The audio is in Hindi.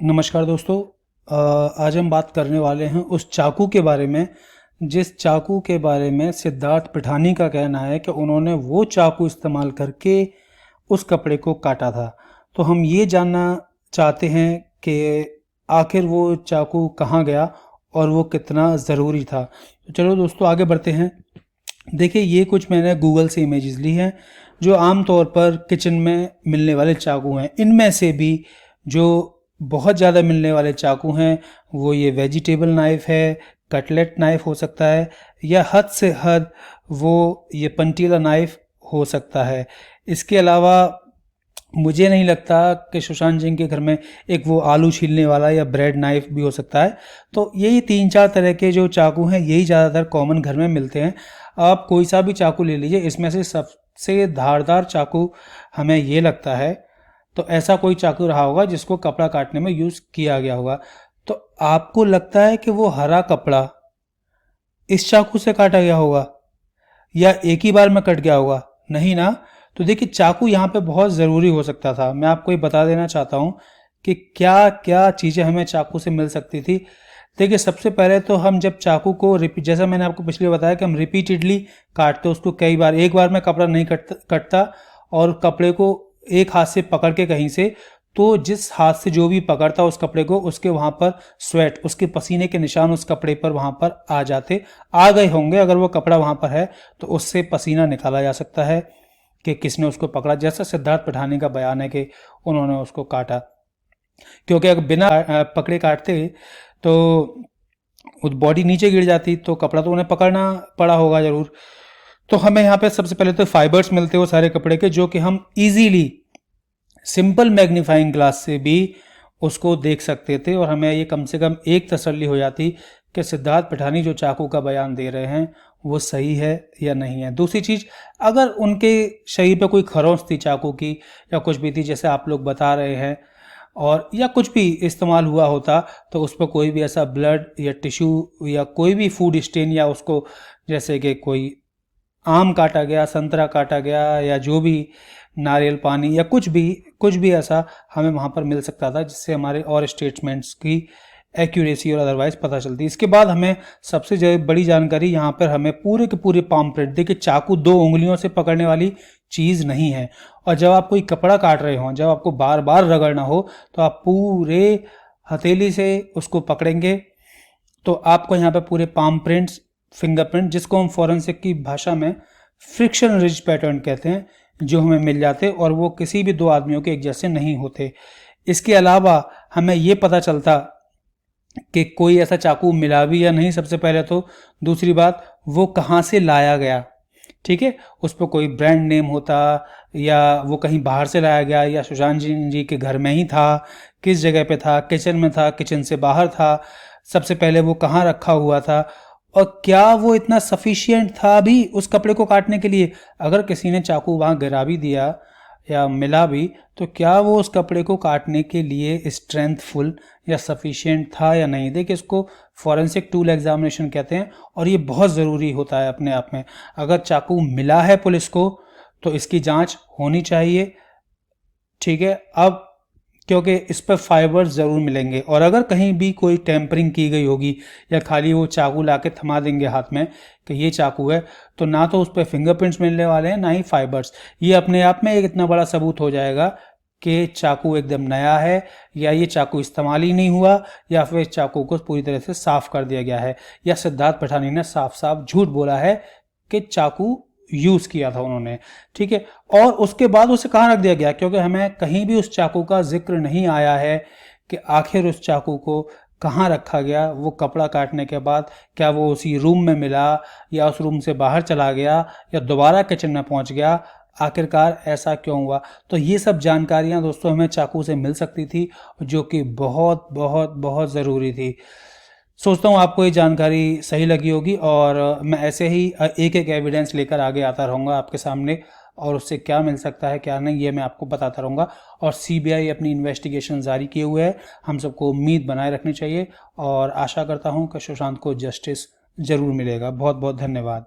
नमस्कार दोस्तों। आज हम बात करने वाले हैं उस चाकू के बारे में जिस चाकू के बारे में सिद्धार्थ पिठानी का कहना है कि उन्होंने वो चाकू इस्तेमाल करके उस कपड़े को काटा था। तो हम ये जानना चाहते हैं कि आखिर वो चाकू कहाँ गया और वो कितना ज़रूरी था। तो चलो दोस्तों आगे बढ़ते हैं। देखिए, ये कुछ मैंने गूगल से इमेजेस ली हैं जो आम तौर पर किचन में मिलने वाले चाकू हैं। इनमें से भी जो बहुत ज़्यादा मिलने वाले चाकू हैं वो ये वेजिटेबल नाइफ़ है, कटलेट नाइफ़ हो सकता है, या हद से हद वो ये पंटीला नाइफ़ हो सकता है। इसके अलावा मुझे नहीं लगता कि सुशांत सिंह के घर में एक वो आलू छीलने वाला या ब्रेड नाइफ भी हो सकता है। तो यही 3-4 तरह के जो चाकू हैं यही ज़्यादातर कॉमन घर में मिलते हैं। आप कोई सा भी चाकू ले लीजिए, इसमें से सबसे धारदार चाकू हमें ये लगता है तो ऐसा कोई चाकू रहा होगा जिसको कपड़ा काटने में यूज़ किया गया होगा। तो आपको लगता है कि वो हरा कपड़ा इस चाकू से काटा गया होगा या एक ही बार में कट गया होगा? नहीं ना। तो देखिए, चाकू यहाँ पे बहुत ज़रूरी हो सकता था। मैं आपको ये बता देना चाहता हूँ कि क्या क्या चीज़ें हमें चाकू से मिल सकती थी। देखिए, सबसे पहले तो हम जब चाकू को जैसा मैंने आपको पिछले बताया कि हम रिपीटेडली काटते उसको कई बार, एक बार में कपड़ा नहीं कटता और कपड़े को एक हाथ से पकड़ के कहीं से, तो जिस हाथ से जो भी पकड़ता उस कपड़े को उसके वहाँ पर स्वेट, उसके पसीने के निशान उस कपड़े पर वहाँ पर आ गए होंगे। अगर वो कपड़ा वहाँ पर है तो उससे पसीना निकाला जा सकता है कि किसने उसको पकड़ा। जैसा सिद्धार्थ पिठानी का बयान है कि उन्होंने उसको काटा, क्योंकि अगर बिना पकड़े काटते तो बॉडी नीचे गिर जाती, तो कपड़ा तो उन्हें पकड़ना पड़ा होगा ज़रूर। तो हमें यहाँ पे सबसे पहले तो फाइबर्स मिलते हो सारे कपड़े के, जो कि हम इजीली सिंपल मैग्नीफाइंग ग्लास से भी उसको देख सकते थे और हमें ये कम से कम एक तसल्ली हो जाती कि सिद्धार्थ पिठानी जो चाकू का बयान दे रहे हैं वो सही है या नहीं है। दूसरी चीज़, अगर उनके शरीर पे कोई खरोंच थी चाकू की या कुछ भी थी जैसे आप लोग बता रहे हैं, और या कुछ भी इस्तेमाल हुआ होता, तो उस पर कोई भी ऐसा ब्लड या टिश्यू या कोई भी फूड स्टेन, या उसको जैसे कि कोई आम काटा गया, संतरा काटा गया, या जो भी नारियल पानी या कुछ भी ऐसा हमें वहाँ पर मिल सकता था जिससे हमारे और स्टेटमेंट्स की एक्यूरेसी और अदरवाइज पता चलती। इसके बाद हमें सबसे बड़ी जानकारी यहाँ पर हमें पूरे के पूरे पाम प्रिंट। देखिए, चाकू 2 उंगलियों से पकड़ने वाली चीज़ नहीं है, और जब आप कोई कपड़ा काट रहे हो, जब आपको बार बार रगड़ना हो, तो आप पूरे हथेली से उसको पकड़ेंगे तो आपको यहाँ पे पूरे पाम प्रिंट्स, फिंगरप्रिंट, जिसको हम फॉरेंसिक की भाषा में फ्रिक्शन रिज पैटर्न कहते हैं, जो हमें मिल जाते और वो किसी भी 2 आदमियों के एक जैसे नहीं होते। इसके अलावा हमें ये पता चलता कि कोई ऐसा चाकू मिला भी या नहीं, सबसे पहले तो। दूसरी बात, वो कहाँ से लाया गया, ठीक है, उस पर कोई ब्रांड नेम होता, या वो कहीं बाहर से लाया गया, या सुशांत जी के घर में ही था, किस जगह पे था, किचन में था, किचन से बाहर था, सबसे पहले वो कहाँ रखा हुआ था, और क्या वो इतना सफिशिएंट था भी उस कपड़े को काटने के लिए। अगर किसी ने चाकू वहाँ गिरा भी दिया या मिला भी, तो क्या वो उस कपड़े को काटने के लिए स्ट्रेंथफुल या सफिशिएंट था या नहीं। देखिए, इसको फॉरेंसिक टूल एग्जामिनेशन कहते हैं और ये बहुत ज़रूरी होता है अपने आप में। अगर चाकू मिला है पुलिस को तो इसकी जांच होनी चाहिए, ठीक है। अब क्योंकि इस पर फाइबर्स ज़रूर मिलेंगे, और अगर कहीं भी कोई टेम्परिंग की गई होगी या खाली वो चाकू ला के थमा देंगे हाथ में कि ये चाकू है, तो ना तो उस पर फिंगरप्रिंट्स मिलने वाले हैं, ना ही फाइबर्स। ये अपने आप में एक इतना बड़ा सबूत हो जाएगा कि चाकू एकदम नया है, या ये चाकू इस्तेमाल ही नहीं हुआ, या फिर चाकू को पूरी तरह से साफ़ कर दिया गया है, या सिद्धार्थ पिठानी ने साफ साफ झूठ बोला है कि चाकू यूज़ किया था उन्होंने, ठीक है। और उसके बाद उसे कहाँ रख दिया गया, क्योंकि हमें कहीं भी उस चाकू का जिक्र नहीं आया है कि आखिर उस चाकू को कहाँ रखा गया। वो कपड़ा काटने के बाद क्या वो उसी रूम में मिला, या उस रूम से बाहर चला गया, या दोबारा किचन में पहुँच गया, आखिरकार ऐसा क्यों हुआ। तो ये सब जानकारियाँ दोस्तों हमें चाकू से मिल सकती थी, जो कि बहुत बहुत बहुत ज़रूरी थी। सोचता हूँ आपको ये जानकारी सही लगी होगी, और मैं ऐसे ही एक एक एविडेंस लेकर आगे आता रहूँगा आपके सामने, और उससे क्या मिल सकता है क्या नहीं ये मैं आपको बताता रहूँगा। और सीबीआई अपनी इन्वेस्टिगेशन जारी किए हुए है, हम सबको उम्मीद बनाए रखनी चाहिए, और आशा करता हूँ कि सुशांत को जस्टिस ज़रूर मिलेगा। बहुत बहुत धन्यवाद।